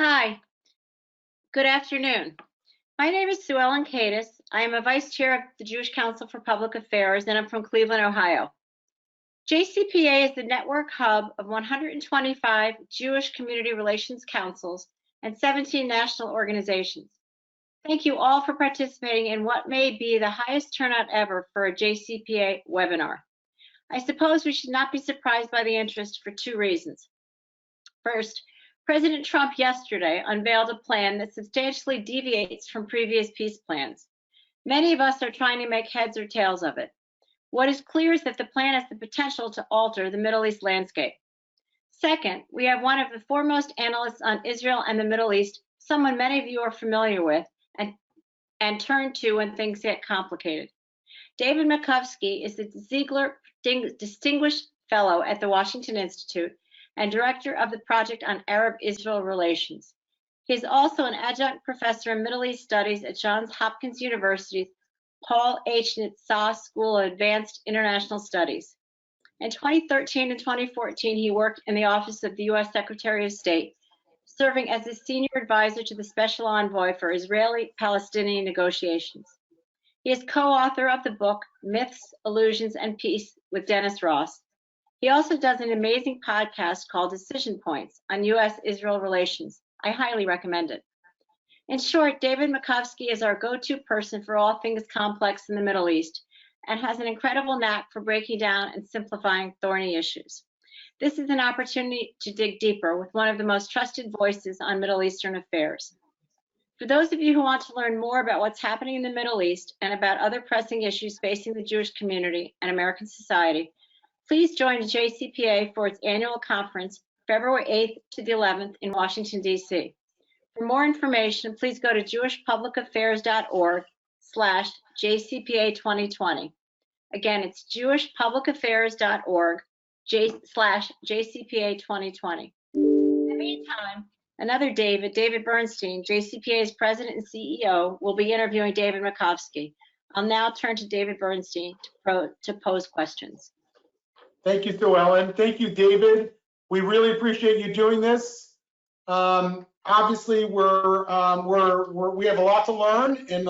Hi, good afternoon. My name is Sue Ellen Cadis. I am a vice chair of the Jewish Council for Public Affairs, and I'm from Cleveland, Ohio. JCPA is the network hub of 125 Jewish community relations councils and 17 national organizations. Thank you all for participating in what may be the highest turnout ever for a JCPA webinar. I suppose we should not be surprised by the interest for two reasons. First, President Trump yesterday unveiled a plan that substantially deviates from previous peace plans. Many of us are trying to make heads or tails of it. What is clear is that the plan has the potential to alter the Middle East landscape. Second, we have one of the foremost analysts on Israel and the Middle East, someone many of you are familiar with and turn to when things get complicated. David Makovsky is the Ziegler Distinguished Fellow at the Washington Institute and director of the Project on Arab-Israel Relations. He is also an adjunct professor in Middle East Studies at Johns Hopkins University's Paul H. Nitzah School of Advanced International Studies. In 2013 and 2014, he worked in the Office of the U.S. Secretary of State, serving as a senior advisor to the Special Envoy for Israeli-Palestinian negotiations. He is co-author of the book Myths, Illusions, and Peace with Dennis Ross. He also does an amazing podcast called Decision Points on U.S.-Israel relations. I highly recommend it. In short, David Makovsky is our go-to person for all things complex in the Middle East and has an incredible knack for breaking down and simplifying thorny issues. This is an opportunity to dig deeper with one of the most trusted voices on Middle Eastern affairs. For those of you who want to learn more about what's happening in the Middle East and about other pressing issues facing the Jewish community and American society, please join JCPA for its annual conference, February 8th to the 11th in Washington, D.C. For more information, please go to jewishpublicaffairs.org/JCPA2020. Again, it's jewishpublicaffairs.org/JCPA2020. In the meantime, another David Bernstein, JCPA's president and CEO, will be interviewing David Makovsky. I'll now turn to David Bernstein to pose questions. Thank you, Sue Ellen. Thank you, David. We really appreciate you doing this. Obviously, we have a lot to learn, and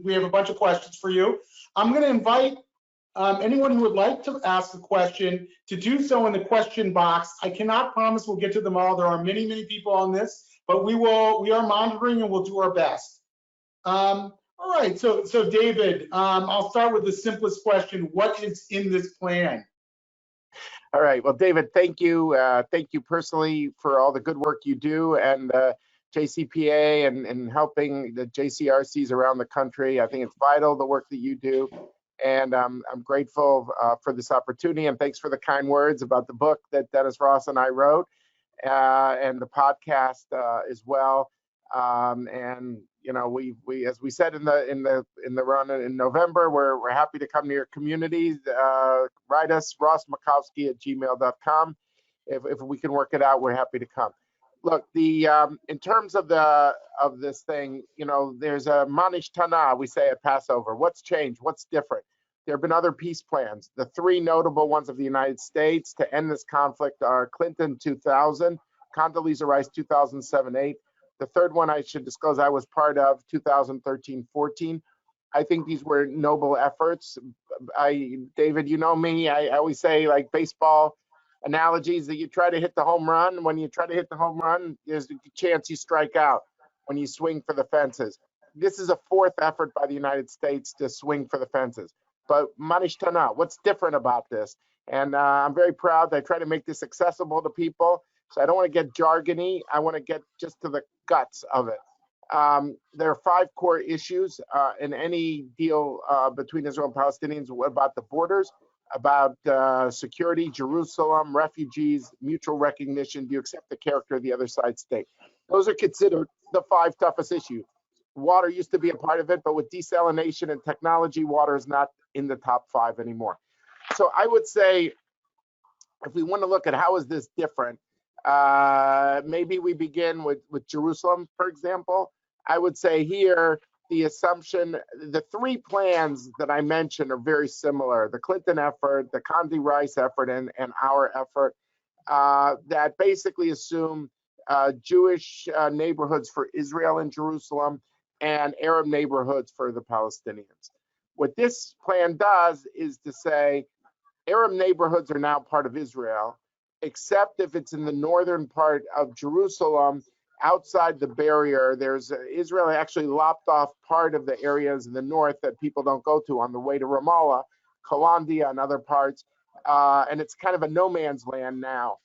we have a bunch of questions for you. I'm going to invite anyone who would like to ask a question to do so in the question box. I cannot promise we'll get to them all. There are many, many people on this, but we are monitoring and we'll do our best. All right, so David, I'll start with the simplest question. What is in this plan? All right. Well, David, thank you. Thank you personally for all the good work you do and JCPA and helping the JCRCs around the country. I think it's vital, the work that you do. And I'm grateful for this opportunity. And thanks for the kind words about the book that Dennis Ross and I wrote and the podcast as well. And you know, we as we said in the run in November, we're happy to come to your communities. Write us rossmakovsky@gmail.com. If we can work it out, we're happy to come. Look, in terms of this thing, you know, there's a manish tana, we say at Passover. What's changed? What's different? There have been other peace plans. The three notable ones of the United States to end this conflict are Clinton 2000, Condoleezza Rice 2007-8. The third one I should disclose I was part of, 2013-14. I think these were noble efforts. David, you know me, I always say, like baseball analogies, that you try to hit the home run. When you try to hit the home run, there's a chance you strike out when you swing for the fences. This is a fourth effort by the United States to swing for the fences. But manish tana, what's different about this? And I'm very proud that I try to make this accessible to people. So I don't want to get jargony. I want to get just to the guts of it. There are 5 core issues in any deal between Israel and Palestinians about the borders, about security, Jerusalem, refugees, mutual recognition. Do you accept the character of the other side state? Those are considered the 5 toughest issues. Water used to be a part of it, but with desalination and technology, water is not in the top 5 anymore. So I would say, if we want to look at how is this different, maybe we begin with Jerusalem, for example. I would say here, the assumption, the 3 plans that I mentioned are very similar. The Clinton effort, the Condi Rice effort, and our effort that basically assume Jewish neighborhoods for Israel and Jerusalem, and Arab neighborhoods for the Palestinians. What this plan does is to say Arab neighborhoods are now part of Israel, except if it's in the northern part of Jerusalem, outside the barrier. Israel actually lopped off part of the areas in the north that people don't go to on the way to Ramallah, Kalandia, and other parts. And it's kind of a no man's land now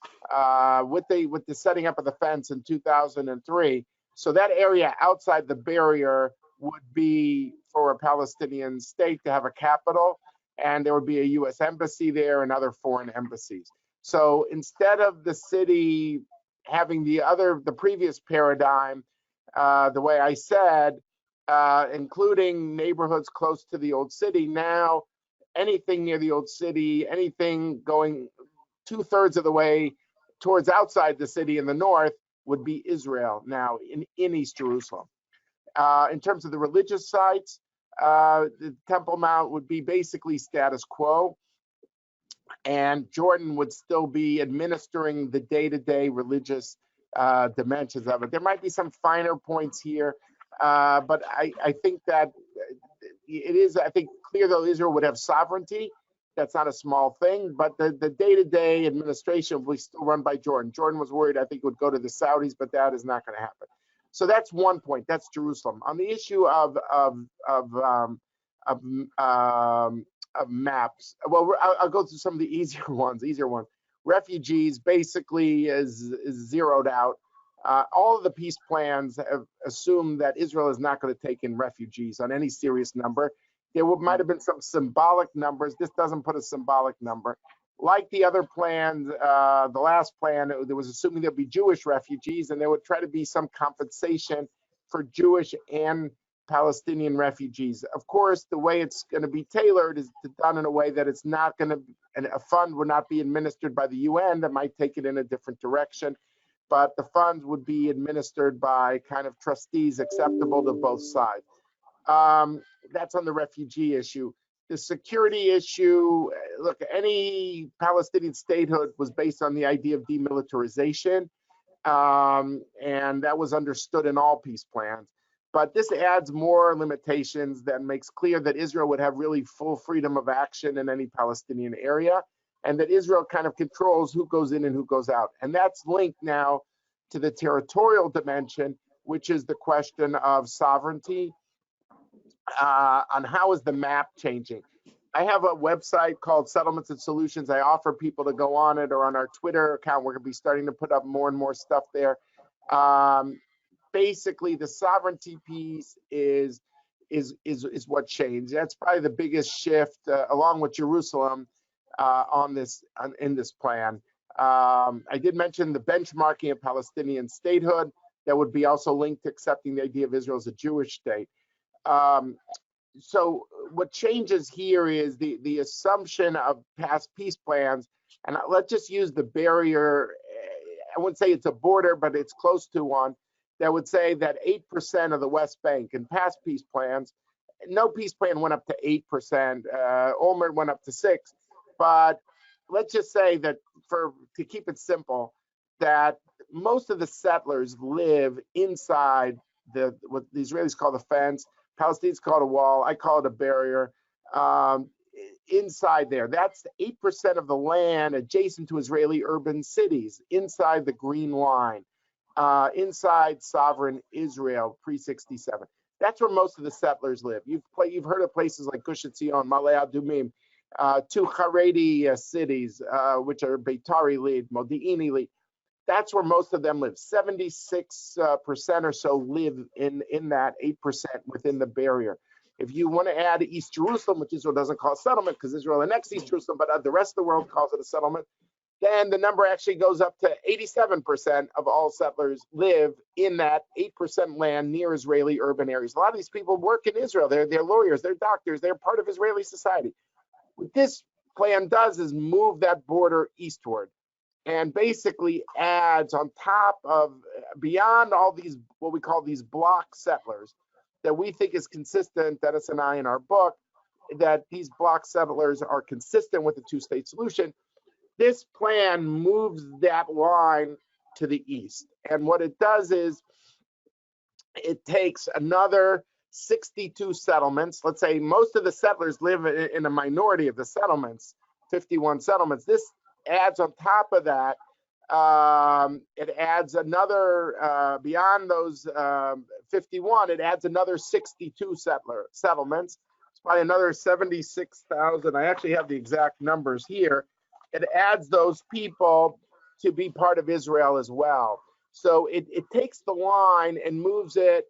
with the setting up of the fence in 2003. So that area outside the barrier would be for a Palestinian state to have a capital, and there would be a U.S. embassy there and other foreign embassies. So instead of the city having the previous paradigm, the way I said, including neighborhoods close to the old city, now anything near the old city, anything going 2/3 of the way towards outside the city in the north would be Israel now in East Jerusalem. In terms of the religious sites, the Temple Mount would be basically status quo, and Jordan would still be administering the day-to-day religious dimensions of it. There might be some finer points here, but I think that it is, I think, clear that Israel would have sovereignty. That's not a small thing, but the day-to-day administration will be still run by Jordan. Jordan was worried, I think, it would go to the Saudis, but that is not going to happen. So that's one point. That's Jerusalem. On the issue of maps, well, I'll go through some of the easier ones. Refugees basically is zeroed out. All of the peace plans have assumed that Israel is not going to take in refugees on any serious number. There might have been some symbolic numbers. This doesn't put a symbolic number. Like the other plans, the last plan, there was assuming there'd be Jewish refugees, and there would try to be some compensation for Jewish and Palestinian refugees. Of course, the way it's going to be tailored is done in a way that it's not going to, and a fund would not be administered by the UN that might take it in a different direction, but the funds would be administered by kind of trustees acceptable to both sides. That's on the refugee issue. The security issue, look, any Palestinian statehood was based on the idea of demilitarization, and that was understood in all peace plans. But this adds more limitations that makes clear that Israel would have really full freedom of action in any Palestinian area, and that Israel kind of controls who goes in and who goes out. And that's linked now to the territorial dimension, which is the question of sovereignty, on how is the map changing. I have a website called Settlements and Solutions. I offer people to go on it, or on our Twitter account. We're going to be starting to put up more and more stuff there. Basically, the sovereignty piece is what changed. That's probably the biggest shift, along with Jerusalem, in this plan. I did mention the benchmarking of Palestinian statehood that would be also linked to accepting the idea of Israel as a Jewish state. So what changes here is the assumption of past peace plans, and let's just use the barrier. I wouldn't say it's a border, but it's close to one, that would say that 8% of the West Bank in past peace plans, no peace plan went up to 8%, Olmert went up to 6%, but let's just say that, to keep it simple, that most of the settlers live inside what the Israelis call the fence, Palestinians call it a wall, I call it a barrier, inside there. That's 8% of the land adjacent to Israeli urban cities, inside the green line, inside sovereign Israel pre-67. That's where most of the settlers live. You've heard of places like Gush Etzion, Ma'ale Adumim, two Haredi cities, which are Beitari lead, Modi'ini lead. That's where most of them live. 76% or so live in that 8% within the barrier. If you want to add East Jerusalem, which Israel doesn't call a settlement because Israel annexed East Jerusalem, but the rest of the world calls it a settlement, then the number actually goes up to 87% of all settlers live in that 8% land near Israeli urban areas. A lot of these people work in Israel. They're lawyers, they're doctors, they're part of Israeli society. What this plan does is move that border eastward, and basically adds on top of, beyond all these, what we call these block settlers, that we think is consistent, Dennis and I in our book, that these block settlers are consistent with the two-state solution. This plan moves that line to the east. And what it does is it takes another 62 settlements. Let's say most of the settlers live in a minority of the settlements, 51 settlements. This adds on top of that, it adds another, beyond those 51, it adds another 62 settlements. It's probably another 76,000. I actually have the exact numbers here. It adds those people to be part of Israel as well. So it takes the line and moves it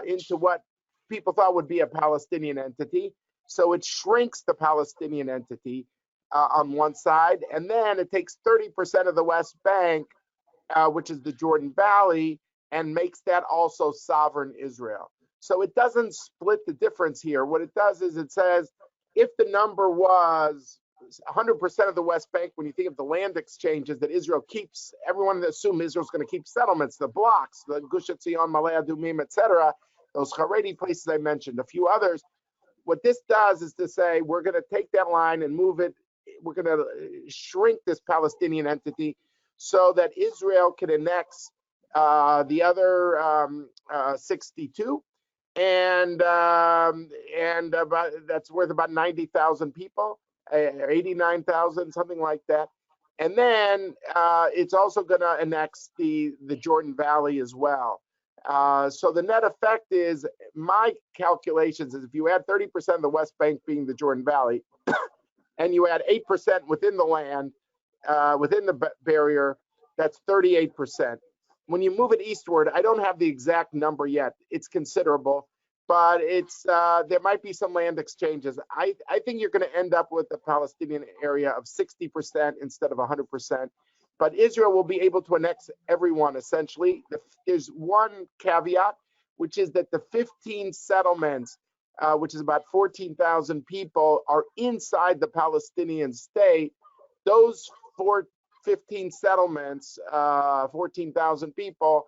into what people thought would be a Palestinian entity. So it shrinks the Palestinian entity on one side, and then it takes 30% of the West Bank, which is the Jordan Valley, and makes that also sovereign Israel. So it doesn't split the difference here. What it does is it says if the number was 100% of the West Bank, when you think of the land exchanges that Israel keeps, everyone assumes Israel's going to keep settlements, the blocks, the Gush Etzion, Malay Adumim, etc., those Haredi places I mentioned, a few others. What this does is to say we're going to take that line and move it. We're going to shrink this Palestinian entity so that Israel can annex the other 62, and about, that's worth about 90,000 people. 89,000, something like that. And then it's also going to annex the Jordan Valley as well. So the net effect is, my calculations is if you add 30% of the West Bank being the Jordan Valley, and you add 8% within the land, within the barrier, that's 38%. When you move it eastward, I don't have the exact number yet. It's considerable. But it's there might be some land exchanges. I think you're going to end up with a Palestinian area of 60% instead of 100%. But Israel will be able to annex everyone, essentially. There's one caveat, which is that the 15 settlements, which is about 14,000 people, are inside the Palestinian state. Those 15 settlements, 14,000 people,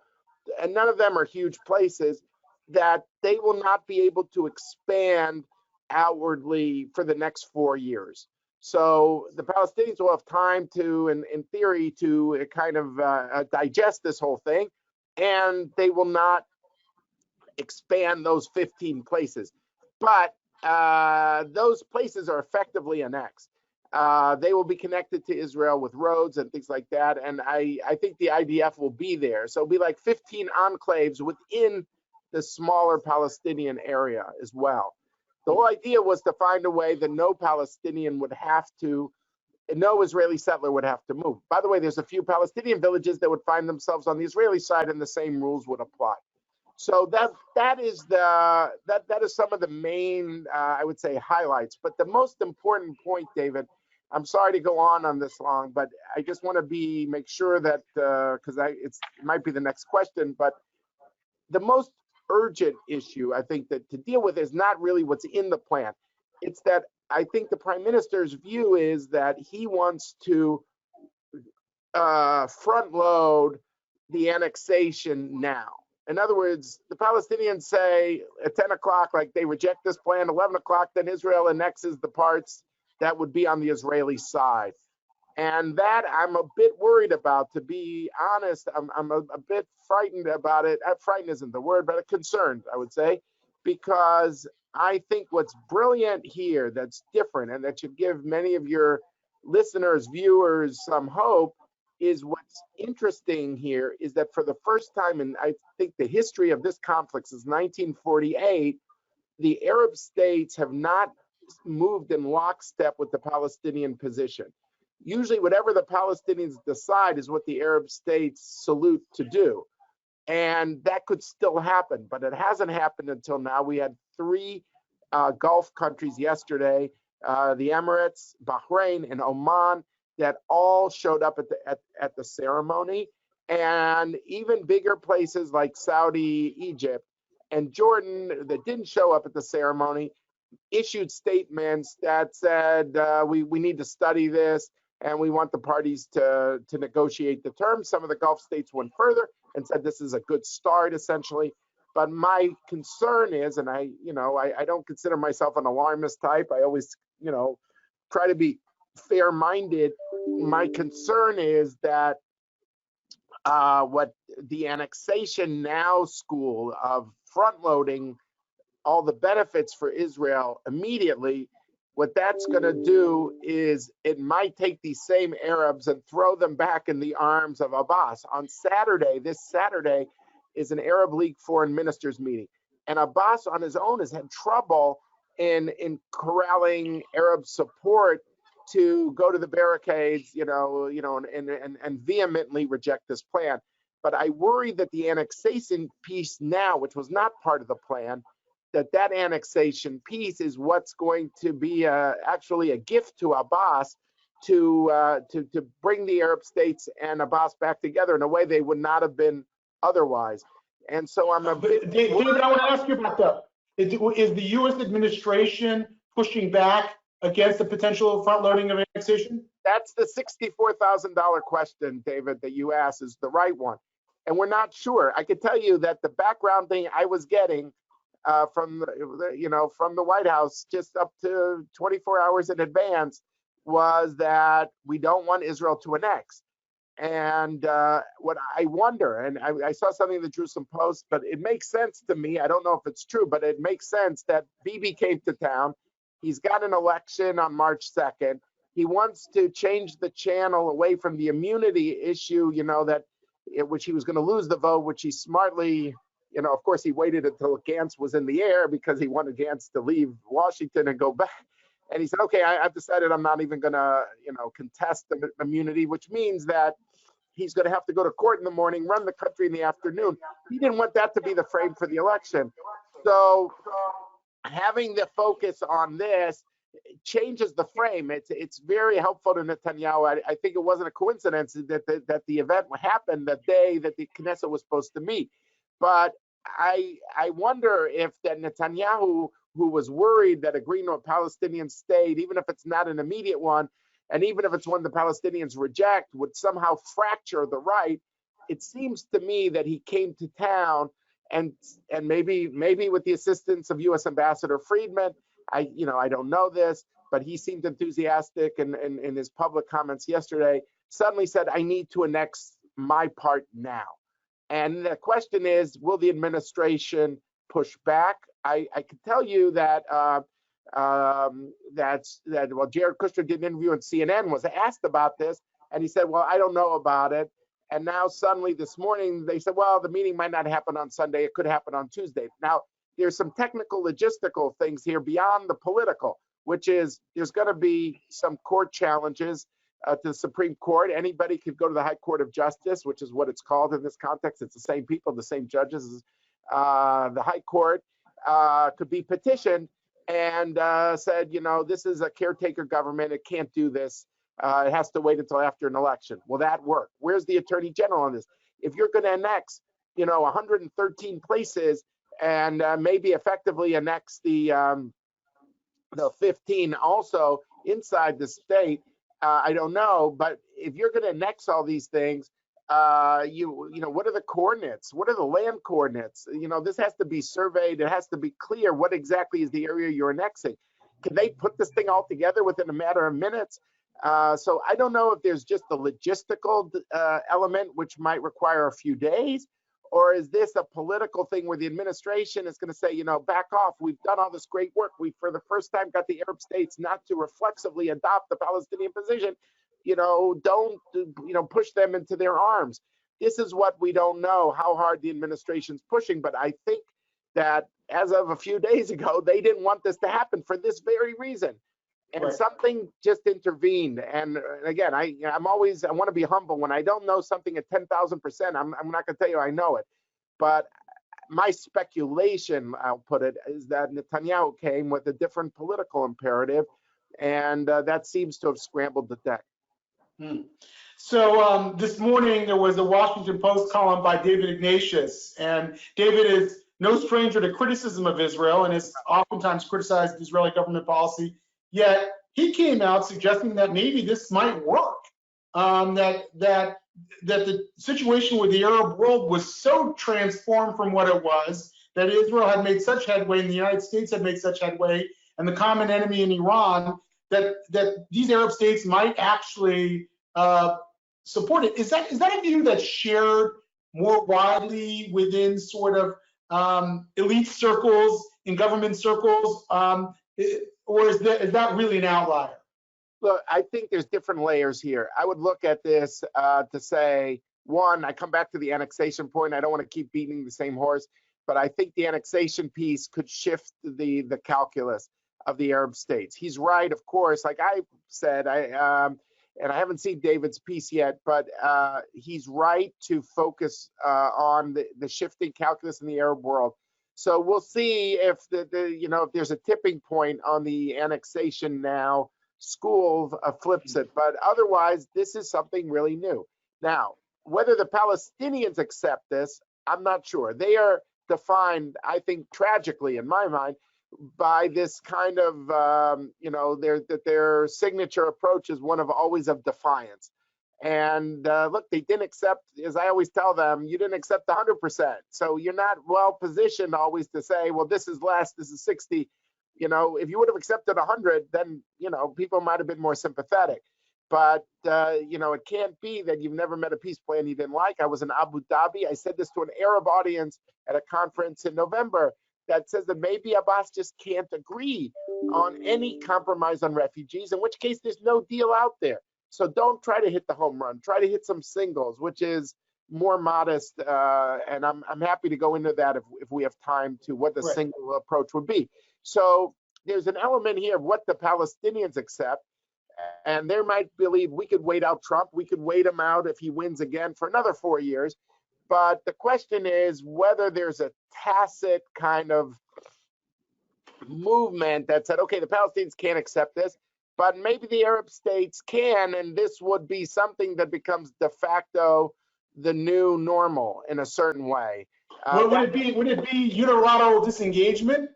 and none of them are huge places, that they will not be able to expand outwardly for the next 4 years. So the Palestinians will have time to, in theory, to kind of digest this whole thing, and they will not expand those 15 places. But those places are effectively annexed. They will be connected to Israel with roads and things like that, and I think the IDF will be there. So it'll be like 15 enclaves within the smaller Palestinian area as well. The whole idea was to find a way that no Palestinian would have to, no Israeli settler would have to move. By the way, there's a few Palestinian villages that would find themselves on the Israeli side, and the same rules would apply. So that is some of the main, I would say, highlights. But the most important point, David, I'm sorry to go on this long, but I just want to make sure that because it might be the next question, but the most urgent issue I think that to deal with is not really what's in the plan. It's that I think the Prime Minister's view is that he wants to front load the annexation now. In other words, the Palestinians say at 10 o'clock, like they reject this plan, 11 o'clock, then Israel annexes the parts that would be on the Israeli side. And that I'm a bit worried about, to be honest. I'm a bit frightened about it. Frightened isn't the word, but concerned, I would say, because I think what's brilliant here that's different and that should give many of your listeners, viewers some hope is what's interesting here is that for the first time in, I think, the history of this conflict since 1948, the Arab states have not moved in lockstep with the Palestinian position. Usually whatever the Palestinians decide is what the Arab states salute to do. And that could still happen, but it hasn't happened until now. We had 3 Gulf countries yesterday, the Emirates, Bahrain, and Oman, that all showed up at the ceremony. And even bigger places like Saudi, Egypt, and Jordan that didn't show up at the ceremony issued statements that said, we need to study this, and we want the parties to negotiate the terms. Some of the Gulf states went further and said this is a good start, essentially. But my concern is, and I don't consider myself an alarmist type. I always, try to be fair-minded. My concern is that what the annexation now school of front loading all the benefits for Israel immediately, what that's going to do is it might take these same Arabs and throw them back in the arms of Abbas. On Saturday, this Saturday, is an Arab League foreign ministers meeting. And Abbas on his own has had trouble in corralling Arab support to go to the barricades, and vehemently reject this plan. But I worry that the annexation piece now, which was not part of the plan, that annexation piece is what's going to be actually a gift to Abbas to bring the Arab states and Abbas back together in a way they would not have been otherwise. And so I'm a bit. David, I want to ask you about that. Is the U.S. administration pushing back against the potential front loading of annexation? That's the $64,000 question, David, that you asked is the right one. And we're not sure. I can tell you that the background thing I was getting from the White House just up to 24 hours in advance was that we don't want Israel to annex. And what I wonder, and I saw something in the Jerusalem Post, but it makes sense to me. I don't know if it's true, but it makes sense that Bibi came to town. He's got an election on March 2nd. He wants to change the channel away from the immunity issue, which he was going to lose the vote, which he smartly, of course, he waited until Gantz was in the air because he wanted Gantz to leave Washington and go back. And he said, okay, I've decided I'm not even going to, contest the immunity, which means that he's going to have to go to court in the morning, run the country in the afternoon. He didn't want that to be the frame for the election. So having the focus on this changes the frame. It's very helpful to Netanyahu. I think it wasn't a coincidence that the event happened the day that the Knesset was supposed to meet. But I wonder if that Netanyahu, who was worried that agreeing to a Palestinian state, even if it's not an immediate one, and even if it's one the Palestinians reject, would somehow fracture the right. It seems to me that he came to town and maybe with the assistance of U.S. Ambassador Friedman, I don't know this, but he seemed enthusiastic and in his public comments yesterday, suddenly said, I need to annex my part now. And the question is, will the administration push back? I can tell you that Jared Kushner did an interview on CNN, was asked about this, and he said, well, I don't know about it. And now suddenly this morning they said, well, the meeting might not happen on Sunday, it could happen on Tuesday. Now, there's some technical logistical things here beyond the political, which is there's going to be some court challenges to the Supreme Court. Anybody could go to the High Court of Justice, which is what it's called in this context. It's the same people, the same judges. The High Court could be petitioned and said, this is a caretaker government. It can't do this. It has to wait until after an election. Will that work? Where's the Attorney General on this? If you're going to annex, 113 places and maybe effectively annex the 15 also inside the state, I don't know. But if you're going to annex all these things, what are the coordinates? What are the land coordinates? This has to be surveyed. It has to be clear what exactly is the area you're annexing. Can they put this thing all together within a matter of minutes? So I don't know if there's just a logistical element, which might require a few days, or is this a political thing where the administration is going to say, back off. We've done all this great work. We, for the first time, got the Arab states not to reflexively adopt the Palestinian position. Don't push them into their arms. This is what we don't know, how hard the administration's pushing. But I think that as of a few days ago, they didn't want this to happen for this very reason. And right. Something just intervened. And again, I want to be humble. When I don't know something at 10,000%, I'm not going to tell you I know it. But my speculation, I'll put it, is that Netanyahu came with a different political imperative, and that seems to have scrambled the deck. So this morning there was a Washington Post column by David Ignatius, and David is no stranger to criticism of Israel and has oftentimes criticized Israeli government policy. Yet he came out suggesting that maybe this might work, that the situation with the Arab world was so transformed from what it was, that Israel had made such headway and the United States had made such headway, and the common enemy in Iran, that these Arab states might actually support it. Is that a view that's shared more widely within sort of elite circles, in government circles, or is that really an outlier? Look, I think there's different layers here. I would look at this to say, one, I come back to the annexation point. I don't want to keep beating the same horse, but I think the annexation piece could shift the calculus of the Arab states. He's right, of course. Like I said, and I haven't seen David's piece yet, but he's right to focus on the shifting calculus in the Arab world. So we'll see if if there's a tipping point on the annexation now. School flips it, but otherwise, this is something really new. Now, whether the Palestinians accept this, I'm not sure. They are defined, I think, tragically in my mind, by this kind of, their signature approach is one of always of defiance. And look, they didn't accept, as I always tell them, you didn't accept 100%. So you're not well positioned always to say, well, this is less, this is 60. If you would have accepted 100, then, people might have been more sympathetic. But, it can't be that you've never met a peace plan you didn't like. I was in Abu Dhabi. I said this to an Arab audience at a conference in November that says that maybe Abbas just can't agree on any compromise on refugees, in which case there's no deal out there. So don't try to hit the home run. Try to hit some singles, which is more modest. And I'm happy to go into that if we have time to what the Right. single approach would be. So there's an element here of what the Palestinians accept. And they might believe we could wait out Trump. We could wait him out if he wins again for another 4 years. But the question is whether there's a tacit kind of movement that said, okay, the Palestinians can't accept this, but maybe the Arab states can, and this would be something that becomes de facto the new normal in a certain way. Would it be unilateral disengagement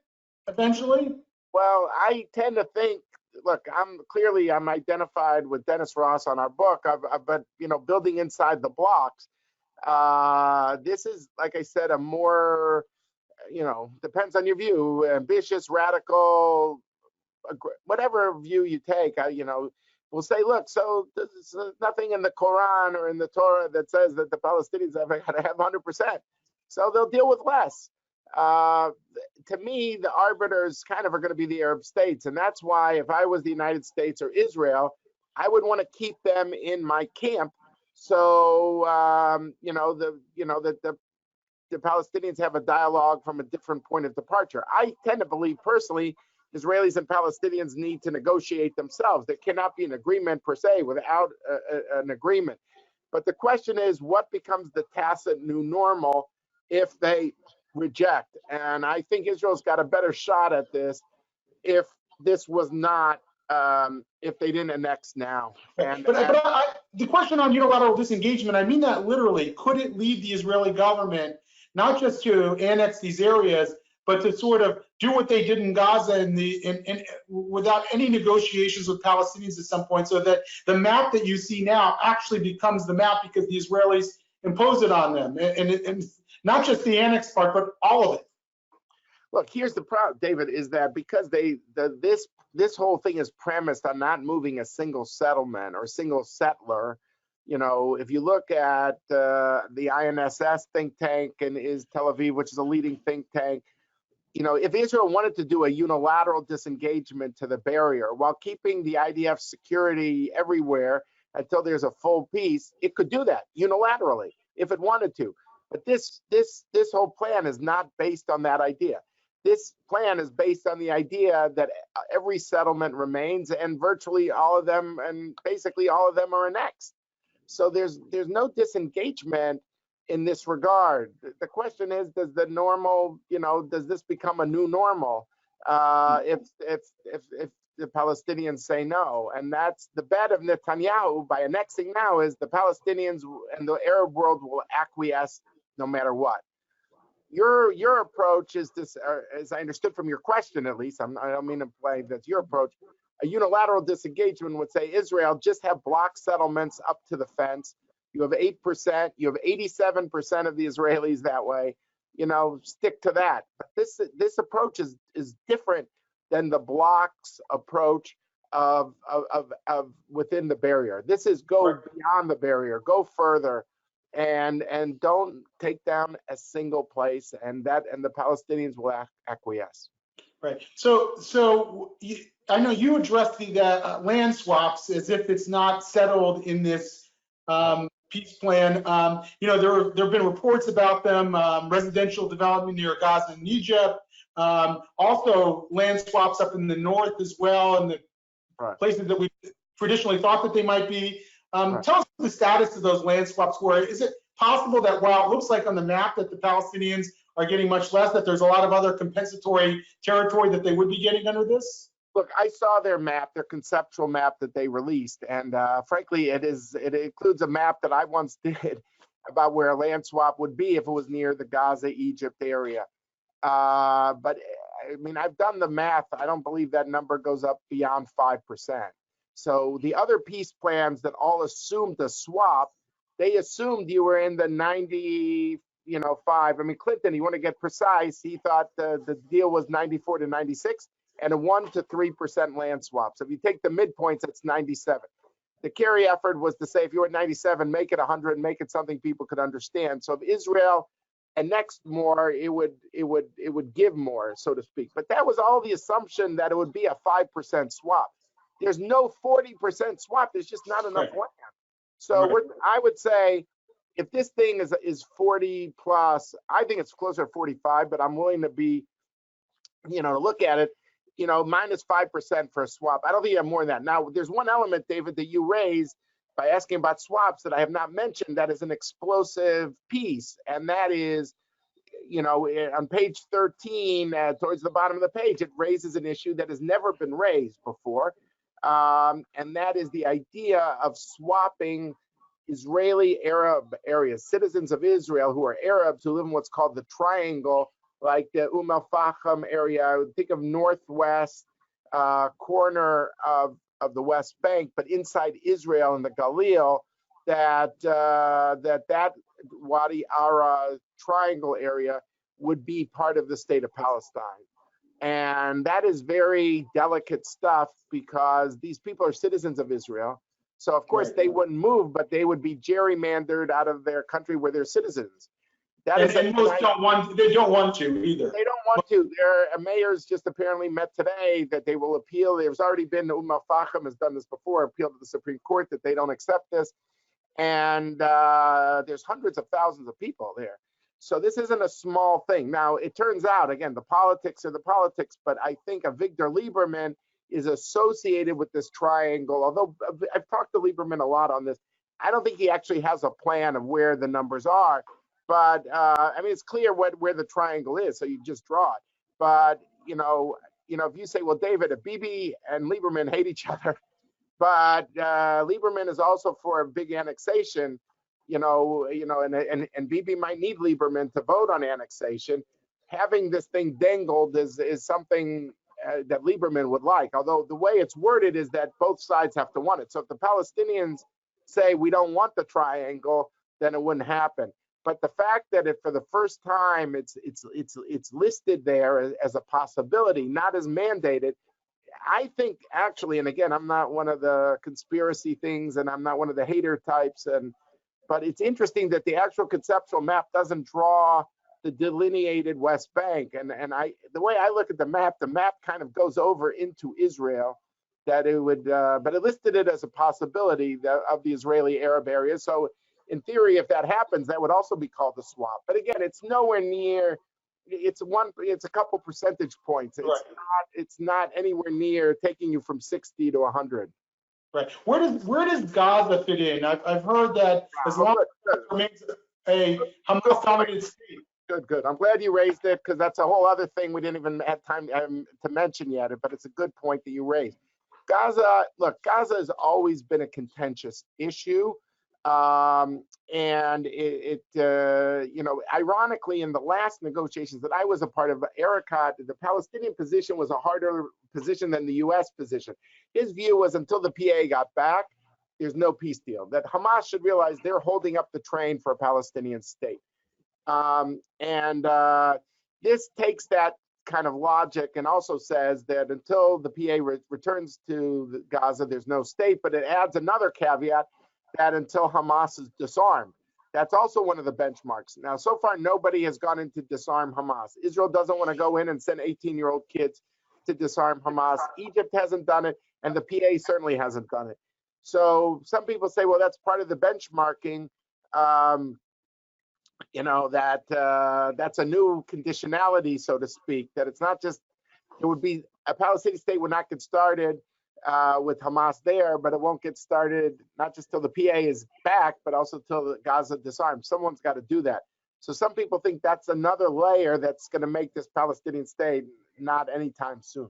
eventually? Well, I tend to think, look, I'm identified with Dennis Ross on our book, but building inside the blocks. This is, like I said, a more, depends on your view, ambitious, radical, whatever view you take, we'll say, look, so there's nothing in the Quran or in the Torah that says that the Palestinians have got to have 100%. So they'll deal with less. To me, the arbiters kind of are going to be the Arab states. And that's why if I was the United States or Israel, I would want to keep them in my camp. So, the Palestinians have a dialogue from a different point of departure. I tend to believe personally, Israelis and Palestinians need to negotiate themselves. There cannot be an agreement per se without an agreement. But the question is, what becomes the tacit new normal if they reject? And I think Israel's got a better shot at this if this was not, if they didn't annex now. The question on unilateral disengagement, I mean that literally. Could it lead the Israeli government not just to annex these areas, but to sort of do what they did in Gaza and without any negotiations with Palestinians at some point, so that the map that you see now actually becomes the map because the Israelis impose it on them, and not just the annex part, but all of it? Look, here's the problem, David, is that because this whole thing is premised on not moving a single settlement or single settler. If you look at the INSS think tank in Tel Aviv, which is a leading think tank, if Israel wanted to do a unilateral disengagement to the barrier while keeping the IDF security everywhere until there's a full peace, it could do that unilaterally if it wanted to. But this whole plan is not based on that idea. This plan is based on the idea that every settlement remains and virtually all of them, and basically all of them, are annexed. So there's no disengagement in this regard. The question is, does the normal, does this become a new normal if the Palestinians say no? And that's the bet of Netanyahu by annexing now, is the Palestinians and the Arab world will acquiesce no matter what. Your approach is this, as I understood from your question, at least, I don't mean to imply that's your approach. A unilateral disengagement would say, Israel, just have block settlements up to the fence. You have 8%, you have 87% of the Israelis that way. Stick to that. But this approach is different than the bloc's approach of within the barrier. This is go beyond the barrier, go further, and don't take down a single place, and the Palestinians will acquiesce. Right. I know you addressed the land swaps as if it's not settled in this peace plan. There have been reports about them, residential development near Gaza and Egypt, also land swaps up in the north as well, and the places that we traditionally thought that they might be. Tell us the status of those land swaps were. Is it possible that while it looks like on the map that the Palestinians are getting much less, that there's a lot of other compensatory territory that they would be getting under this? Look, I saw their map, their conceptual map that they released, and frankly, it includes a map that I once did about where a land swap would be if it was near the Gaza, Egypt area. But I mean, I've done the math. I don't believe that number goes up beyond 5%. So the other peace plans that all assumed a swap, they assumed you were in the 95. I mean, Clinton, you want to get precise, he thought the deal was 94 to 96 and a 1 to 3% land swap. So if you take the midpoints, that's 97. The Kerry effort was to say, if you're at 97, make it 100, make it something people could understand. So if Israel annexed more, it would give more, so to speak. But that was all the assumption that it would be a 5% swap. There's no 40% swap. There's just not enough land. So I would say if this thing is 40 plus, I think it's closer to 45, but I'm willing to be, to look at it, minus 5% for a swap. I don't think you have more than that. Now, there's one element, David, that you raised by asking about swaps that I have not mentioned that is an explosive piece, and that is, on page 13, towards the bottom of the page, it raises an issue that has never been raised before, and that is the idea of swapping Israeli Arab areas, citizens of Israel who are Arabs who live in what's called the triangle, like the Al-Fahim area. Think of northwest corner of the West Bank, but inside Israel in the Galil, that Wadi Ara triangle area would be part of the state of Palestine. And that is very delicate stuff because these people are citizens of Israel. So of course they wouldn't move, but they would be gerrymandered out of their country where they're citizens. And most don't want to either. They don't want to. Their mayors just apparently met today that they will appeal. There's already been, Fahim has done this before, appealed to the Supreme Court that they don't accept this. And there's hundreds of thousands of people there. So this isn't a small thing. Now, it turns out, again, the politics are the politics, but I think Avigdor Lieberman is associated with this triangle. Although I've talked to Lieberman a lot on this, I don't think he actually has a plan of where the numbers are. But I mean, it's clear where the triangle is, so you just draw it. But if you say, well, David, if Bibi and Lieberman hate each other, but Lieberman is also for a big annexation, and Bibi might need Lieberman to vote on annexation. Having this thing dangled is something that Lieberman would like. Although the way it's worded is that both sides have to want it. So if the Palestinians say we don't want the triangle, then it wouldn't happen. But the fact that for the first time it's listed there as a possibility, not as mandated, I think actually, and again, I'm not one of the conspiracy things, and I'm not one of the hater types, but it's interesting that the actual conceptual map doesn't draw the delineated West Bank, and the way I look at the map kind of goes over into Israel. That it would, but it listed it as a possibility of the Israeli Arab area. So in theory, if that happens, that would also be called a swap. But again, it's nowhere near. It's a couple percentage points. It's not anywhere near taking you from 60 to 100. Right. Where does Gaza fit in? I've heard that as long as it remains a Hamas-dominated state. Good. I'm glad you raised it because that's a whole other thing we didn't even have time to mention yet. But it's a good point that you raised. Gaza has always been a contentious issue. And ironically, in the last negotiations that I was a part of, Erekat, the Palestinian position was a harder position than the U.S. position. His view was until the PA got back, there's no peace deal. That Hamas should realize they're holding up the train for a Palestinian state. This takes that kind of logic, and also says that until the PA returns to Gaza, there's no state, but it adds another caveat that until Hamas is disarmed. That's also one of the benchmarks. Now, so far, nobody has gone in to disarm Hamas. Israel doesn't want to go in and send 18-year-old kids to disarm Hamas. Egypt hasn't done it, and the PA certainly hasn't done it. So some people say, well, that's part of the benchmarking. That's a new conditionality, so to speak, that it's not just, it would be, a Palestinian state would not get started with Hamas there, but it won't get started not just till the PA is back, but also till the Gaza disarmed. Someone's got to do that. So some people think that's another layer that's going to make this Palestinian state not anytime soon.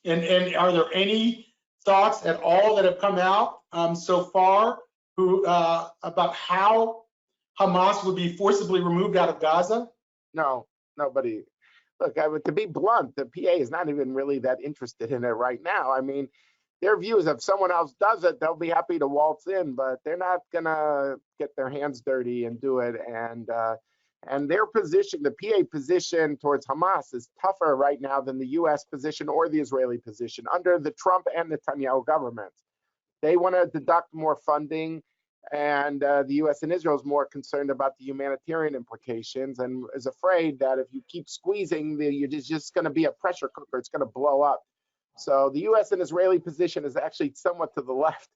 And are there any thoughts at all that have come out so far about how Hamas would be forcibly removed out of Gaza? No, nobody. Look, to be blunt, the PA is not even really that interested in it right now. I mean, their view is if someone else does it, they'll be happy to waltz in, but they're not going to get their hands dirty and do it. And their position, the PA position towards Hamas, is tougher right now than the U.S. position or the Israeli position under the Trump and Netanyahu governments. They want to deduct more funding, and the U.S. and Israel is more concerned about the humanitarian implications and is afraid that if you keep squeezing, you're just going to be a pressure cooker. It's going to blow up. So the U.S. and Israeli position is actually somewhat to the left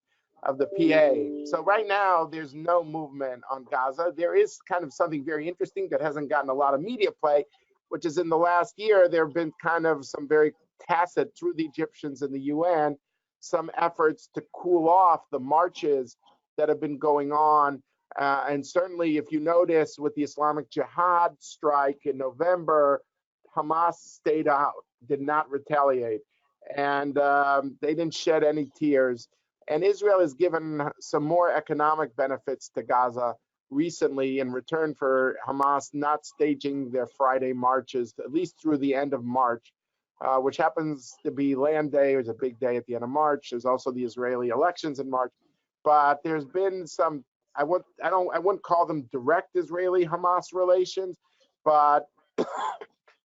of the PA. So right now, there's no movement on Gaza. There is kind of something very interesting that hasn't gotten a lot of media play, which is in the last year, there have been kind of some very tacit, through the Egyptians and the UN, some efforts to cool off the marches that have been going on. And certainly, if you notice with the Islamic Jihad strike in November, Hamas stayed out, did not retaliate. And they didn't shed any tears. And Israel has given some more economic benefits to Gaza recently in return for Hamas not staging their Friday marches, at least through the end of March, which happens to be Land Day. It was a big day at the end of March. There's also the Israeli elections in March. But there's been some, I wouldn't call them direct Israeli-Hamas relations, but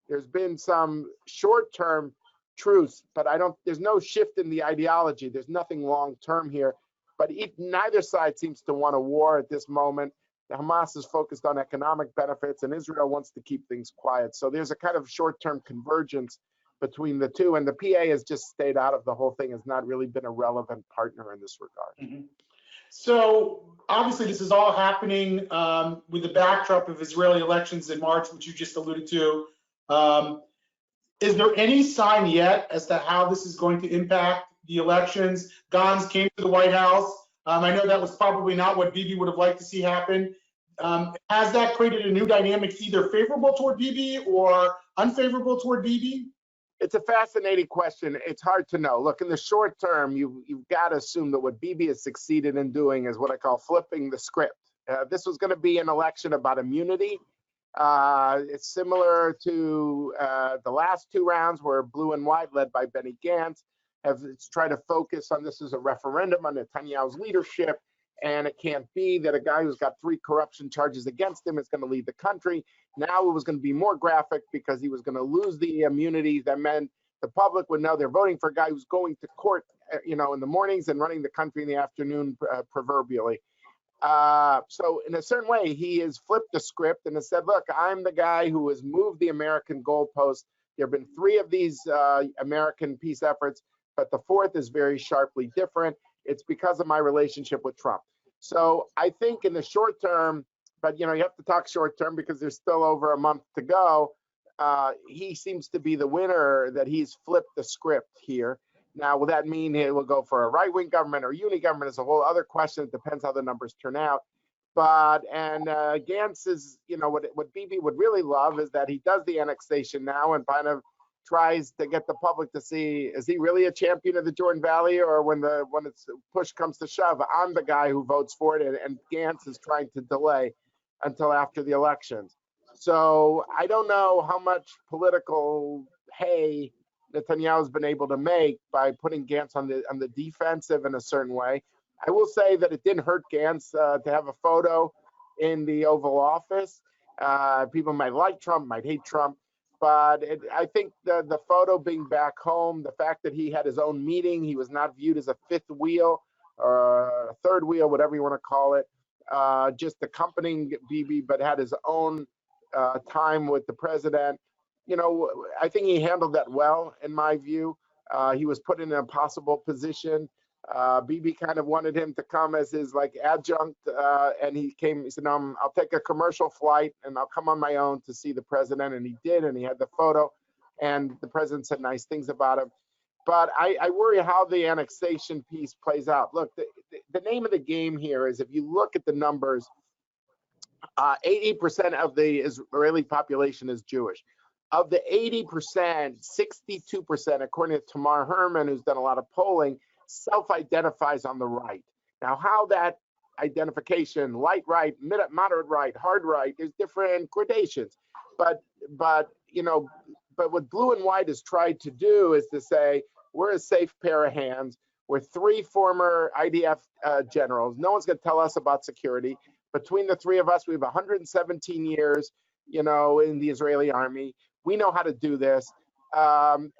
there's been some short-term truce, but there's no shift in the ideology. There's nothing long-term here, but neither side seems to want a war at this moment. The Hamas is focused on economic benefits and Israel wants to keep things quiet. So there's a kind of short-term convergence between the two, and the PA has just stayed out of the whole thing, has not really been a relevant partner in this regard. Mm-hmm. So obviously this is all happening with the backdrop of Israeli elections in March, which you just alluded to. Is there any sign yet as to how this is going to impact the elections? Gans came to the White House. I know that was probably not what Bibi would have liked to see happen. Has that created a new dynamic, either favorable toward Bibi or unfavorable toward Bibi? It's a fascinating question. It's hard to know. Look, in the short term, you've got to assume that what Bibi has succeeded in doing is what I call flipping the script. This was going to be an election about immunity. It's similar to the last two rounds where blue and white, led by Benny Gantz, have tried to focus on this as a referendum on Netanyahu's leadership. And it can't be that a guy who's got 3 corruption charges against him is going to lead the country. Now it was going to be more graphic because he was going to lose the immunity. That meant the public would know they're voting for a guy who's going to court, in the mornings and running the country in the afternoon, proverbially. So in a certain way, he has flipped the script and has said, look, I'm the guy who has moved the American goalpost. There have been 3 of these American peace efforts, but the 4th is very sharply different. It's because of my relationship with Trump. So I think in the short term, but you have to talk short term because there's still over a month to go. He seems to be the winner, that he's flipped the script here. Now, will that mean it will go for a right-wing government or uni government is a whole other question. It depends how the numbers turn out. But, Gantz is, what Bibi would really love is that he does the annexation now and kind of tries to get the public to see, is he really a champion of the Jordan Valley, or when it's push comes to shove, I'm the guy who votes for it, and Gantz is trying to delay until after the elections. So I don't know how much political hay Netanyahu's been able to make by putting Gantz on the defensive in a certain way. I will say that it didn't hurt Gantz to have a photo in the Oval Office. People might like Trump, might hate Trump, But I think the photo being back home, the fact that he had his own meeting, he was not viewed as a fifth wheel or a third wheel, whatever you want to call it, just accompanying Bibi, but had his own time with the president. You know, I think he handled that well, in my view. He was put in an impossible position. Bibi kind of wanted him to come as his like adjunct, and he came. He said, "No, I'll take a commercial flight and I'll come on my own to see the president." And he did, and he had the photo, and the president said nice things about him. But I worry how the annexation piece plays out. Look, the name of the game here is, if you look at the numbers, 80% of the Israeli population is Jewish. Of the 80%, 62%, according to Tamar Herman, who's done a lot of polling, self-identifies on the right. Now, how that identification, light right, moderate right, hard right, there's different gradations. But you know, but what Blue and White has tried to do is to say, we're a safe pair of hands. We're three former IDF generals. No one's going to tell us about security. Between the three of us, we have 117 years, you know, in the Israeli army. We know how to do this. That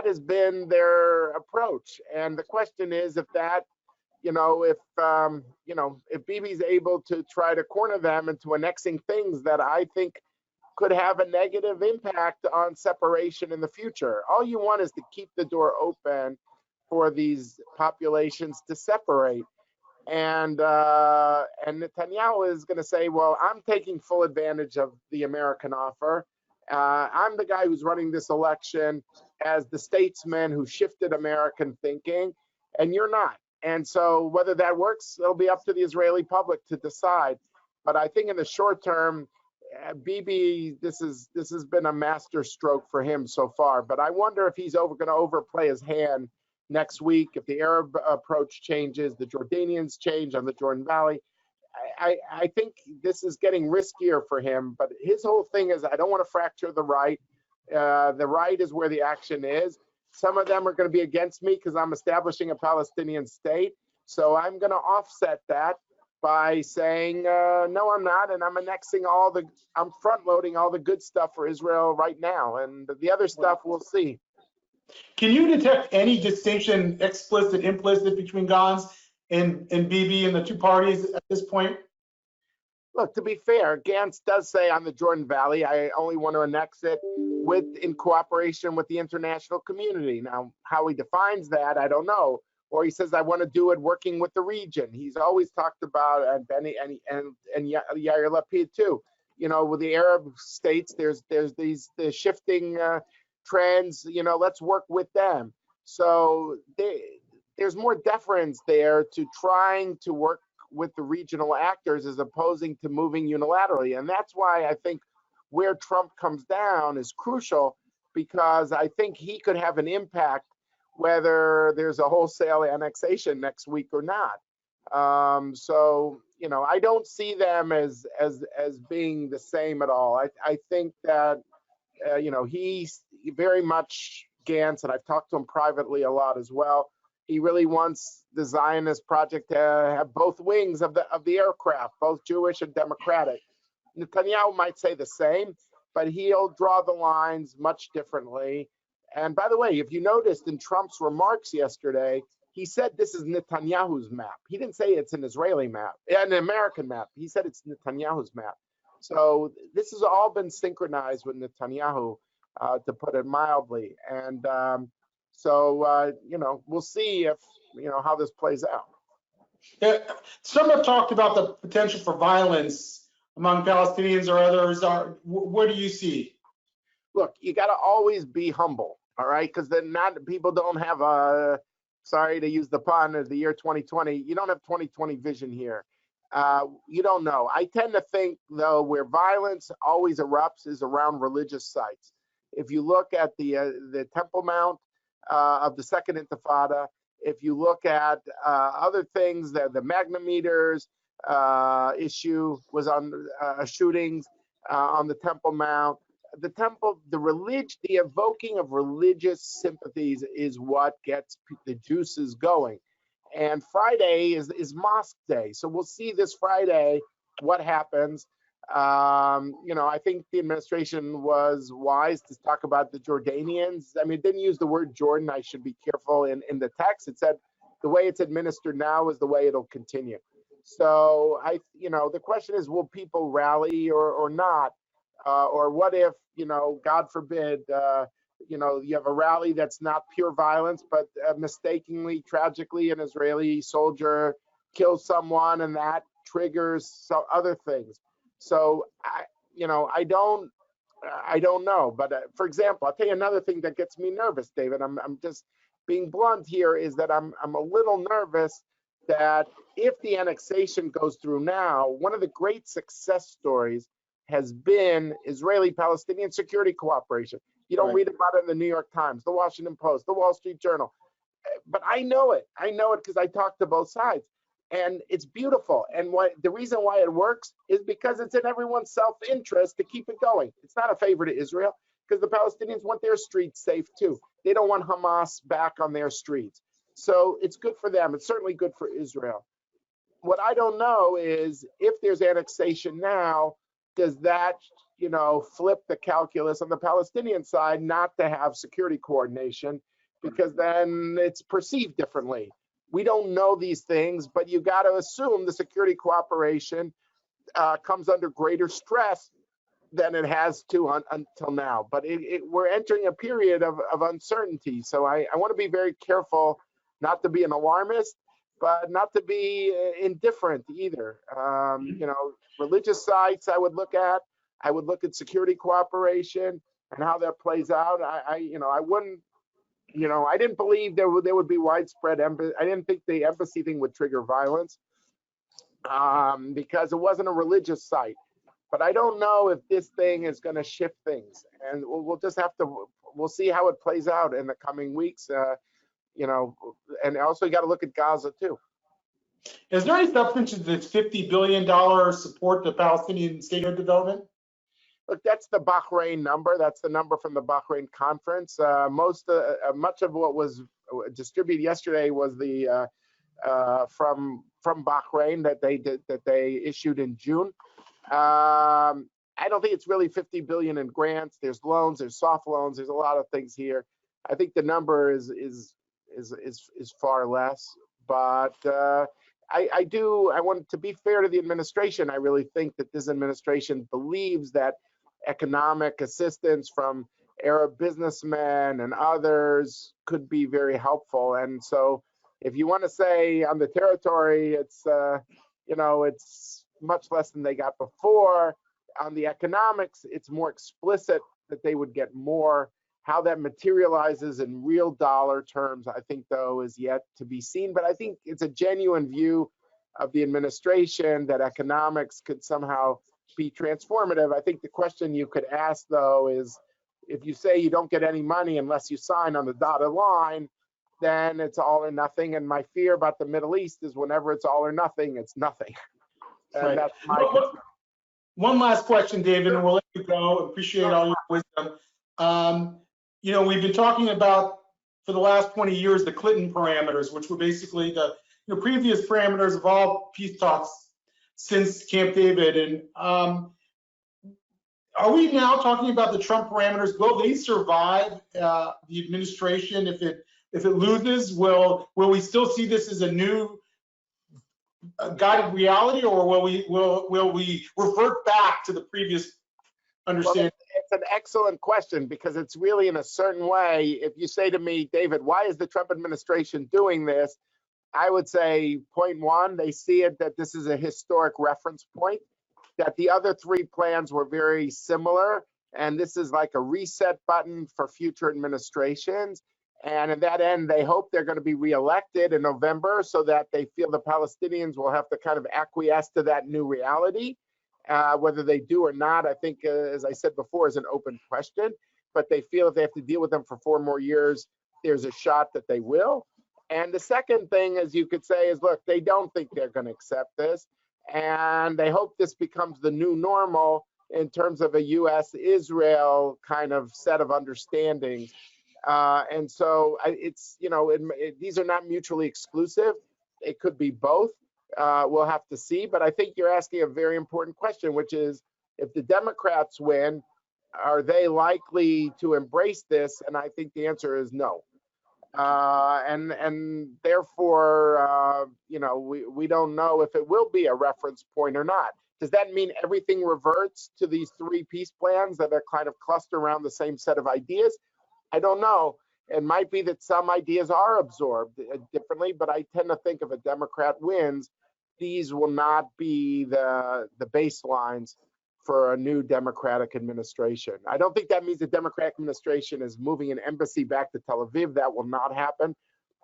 has been their approach. And the question is, if that, you know, if Bibi's able to try to corner them into annexing things that I think could have a negative impact on separation in the future. All you want is to keep the door open for these populations to separate. And Netanyahu is going to say, well, I'm taking full advantage of the American offer. I'm the guy who's running this election as the statesman who shifted American thinking, and you're not. And so whether that works, it'll be up to the Israeli public to decide. But I think in the short term, Bibi, this has been a master stroke for him so far. But I wonder if he's going to overplay his hand next week, if the Arab approach changes, the Jordanians change on the Jordan Valley. I think this is getting riskier for him, but his whole thing is, I don't want to fracture the right. The right is where the action is. Some of them are going to be against me because I'm establishing a Palestinian state. So I'm going to offset that by saying, no, I'm not. And I'm annexing I'm front loading all the good stuff for Israel right now. And the other stuff we'll see. Can you detect any distinction, explicit, implicit, between Gantz and Bibi and the two parties at this point? Look, to be fair, Gantz does say on the Jordan Valley, I only want to annex it in cooperation with the international community. Now, how he defines that, I don't know. Or he says, I want to do it working with the region. He's always talked about, and Benny and Yair Lapid too. You know, with the Arab states, there's the shifting trends. You know, let's work with them. So there's more deference there to trying to work with the regional actors as opposing to moving unilaterally. And that's why I think where Trump comes down is crucial, because I think he could have an impact whether there's a wholesale annexation next week or not. So, you know, I don't see them as being the same at all. I think that, you know, he's very much Gantz, and I've talked to him privately a lot as well. He really wants the Zionist project to have both wings of the aircraft, both Jewish and democratic. Netanyahu might say the same, but he'll draw the lines much differently. And by the way, if you noticed in Trump's remarks yesterday, he said this is Netanyahu's map. He didn't say it's an Israeli map, an American map. He said it's Netanyahu's map. So this has all been synchronized with Netanyahu, to put it mildly. And you know, we'll see if, you know, how this plays out. Yeah, some have talked about the potential for violence among Palestinians or others. What do you see? Look, you got to always be humble, all right? Because then people don't have a, sorry to use the pun, of the year 2020. You don't have 2020 vision here. You don't know. I tend to think, though, where violence always erupts is around religious sites. If you look at the Temple Mount of the Second Intifada, if you look at other things, the magnometers issue was on shootings on the Temple Mount. The evoking of religious sympathies is what gets the juices going. And Friday is Mosque Day. So we'll see this Friday what happens. You know, I think the administration was wise to talk about the Jordanians. I mean, it didn't use the word Jordan. I should be careful in the text. It said the way it's administered now is the way it'll continue. So you know, the question is, will people rally or not? Or what if, you know, God forbid, you know, you have a rally that's not pure violence, but mistakenly, tragically, an Israeli soldier kills someone, and that triggers some other things. So you know, I don't know. But for example, I'll tell you another thing that gets me nervous, David. I'm just being blunt here. Is that I'm a little nervous that if the annexation goes through now, one of the great success stories has been Israeli-Palestinian security cooperation. You don't read about it in the New York Times, the Washington Post, the Wall Street Journal. But I know it. I know it because I talk to both sides. And it's beautiful. And the reason why it works is because it's in everyone's self-interest to keep it going. It's not a favor to Israel because the Palestinians want their streets safe too. They don't want Hamas back on their streets. So it's good for them. It's certainly good for Israel. What I don't know is if there's annexation now, does that, you know, flip the calculus on the Palestinian side not to have security coordination, because then it's perceived differently. We don't know these things, but you got to assume the security cooperation comes under greater stress than it has to until now. But we're entering a period of uncertainty. So I want to be very careful not to be an alarmist, but not to be indifferent either. You know, religious sites I would look at. I would look at security cooperation and how that plays out. You know, I wouldn't. You know, I didn't believe there would be widespread empathy. I didn't think the embassy thing would trigger violence because it wasn't a religious site. But I don't know if this thing is going to shift things, and we'll just have to. We'll see how it plays out in the coming weeks. You know, and also you got to look at Gaza too. Is there any substance to this $50 billion support to Palestinian statehood development? Look, that's the Bahrain number. That's the number from the Bahrain conference. Much of what was distributed yesterday was the from Bahrain that they issued in June. I don't think it's really 50 billion in grants. There's loans, there's soft loans, there's a lot of things here. I think the number is far less, but I want to be fair to the administration. I really think that this administration believes that economic assistance from Arab businessmen and others could be very helpful. And so if you want to say on the territory, it's, you know, it's much less than they got before. On the economics, it's more explicit that they would get more. How that materializes in real dollar terms, I think, though, is yet to be seen. But I think it's a genuine view of the administration that economics could somehow be transformative. I think the question you could ask, though, is if you say you don't get any money unless you sign on the dotted line, then it's all or nothing. And my fear about the Middle East is whenever it's all or nothing, it's nothing. And that's my concern. One last question, David, and we'll let you go. Appreciate all your wisdom. You know, we've been talking about for the last 20 years the Clinton parameters, which were basically the previous parameters of all peace talks since Camp David. And are we now talking about the Trump parameters? Will they survive the administration if it loses? Will we still see this as a new guided reality, or will we revert back to the previous understanding? Well, it's an excellent question, because it's really, in a certain way, if you say to me, David, why is the Trump administration doing this? I would say, point one, they see it that this is a historic reference point, that the other three plans were very similar, and this is like a reset button for future administrations. And in that end, they hope they're going to be reelected in November so that they feel the Palestinians will have to kind of acquiesce to that new reality. Whether they do or not, I think, as I said before, is an open question. But they feel if they have to deal with them for 4 more years, there's a shot that they will. And the second thing, as you could say, is, look, they don't think they're going to accept this. And they hope this becomes the new normal in terms of a U.S.-Israel kind of set of understandings. And so it's, you know, these are not mutually exclusive. It could be both. We'll have to see. But I think you're asking a very important question, which is, If the Democrats win, are they likely to embrace this? And I think the answer is no. And therefore, you know, we don't know if it will be a reference point or not. Does that mean everything reverts to these 3 peace plans that are kind of clustered around the same set of ideas? I don't know. It might be that some ideas are absorbed differently, but I tend to think if a Democrat wins, these will not be the baselines for a new Democratic administration. I don't think that means the Democratic administration is moving an embassy back to Tel Aviv. That will not happen.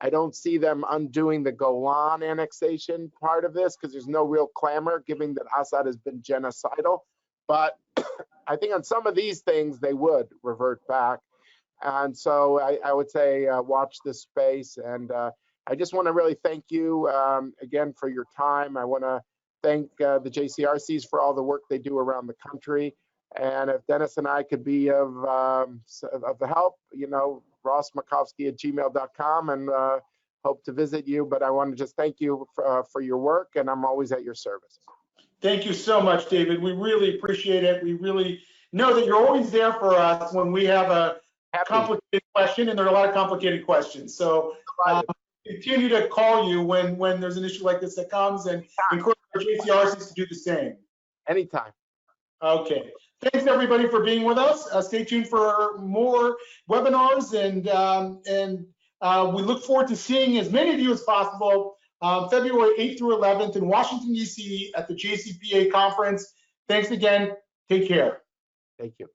I don't see them undoing the Golan annexation part of this because there's no real clamor, given that Assad has been genocidal. But I think on some of these things, they would revert back. And so I would say watch this space. And I just want to really thank you again for your time. I want to thank the JCRCs for all the work they do around the country. And if Dennis and I could be of help, you know, rossmakovsky@gmail.com, and hope to visit you. But I want to just thank you for your work, and I'm always at your service. Thank you so much, David. We really appreciate it. We really know that you're always there for us when we have a complicated question, and there are a lot of complicated questions. So continue to call you when there's an issue like this that comes, and encourage our JCRCs to do the same. Anytime. Okay. Thanks everybody for being with us. Stay tuned for more webinars, and we look forward to seeing as many of you as possible February 8th through 11th in Washington, D.C. at the JCPA conference. Thanks again. Take care. Thank you.